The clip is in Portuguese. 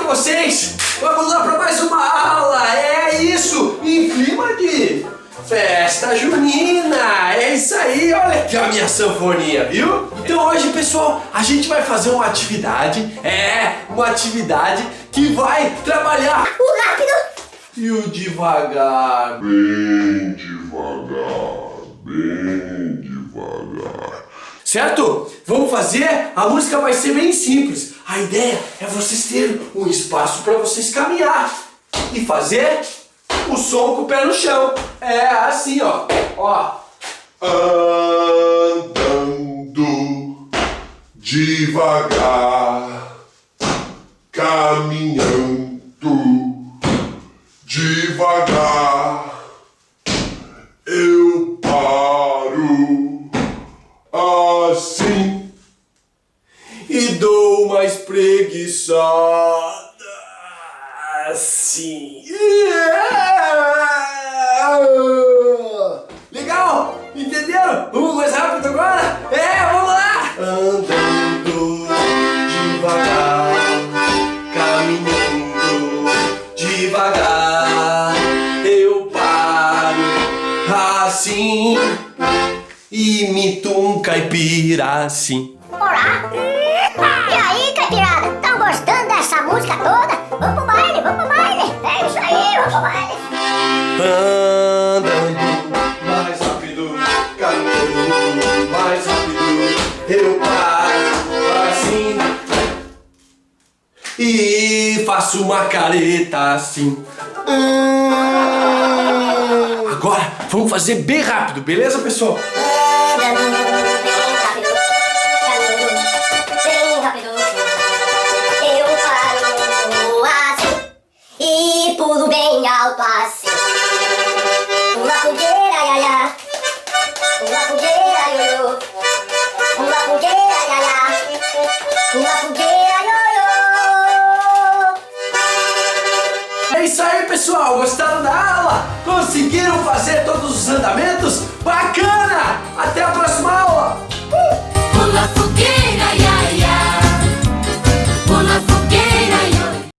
Vocês, vamos lá para mais uma aula. É isso, em clima de festa junina. É isso aí, olha aqui a minha sanfoninha, viu? Então hoje, pessoal, a gente vai fazer uma atividade. Uma atividade que vai trabalhar o rápido e o devagar. Bem devagar, bem devagar. Certo? Vamos fazer, a música vai ser bem simples. A ideia é vocês terem um espaço para vocês caminhar e fazer o som com o pé no chão. É assim, ó. Andando devagar, caminhando devagar, eu paro assim e dou uma espreguiçada assim. Legal? Entenderam? Vamos mais rápido agora? Vamos lá! Andando devagar, caminhando devagar, eu paro assim, imito um caipira assim. Olá! E aí, caipirada? Estão gostando dessa música toda? Vamos pro baile, vamos pro baile! É isso aí, vamos pro baile! Andando mais rápido, caminhando mais rápido, eu paro assim e faço uma careta assim. Agora vamos fazer bem rápido, beleza, pessoal? Pulo bem alto assim. Pula fogueira, iaiá. Pula fogueira, ioiô. Pula fogueira, iaiá. Pula fogueira, ioiô. É isso aí, pessoal. Gostaram da aula? Conseguiram fazer todos os andamentos? Bacana! Até a próxima aula!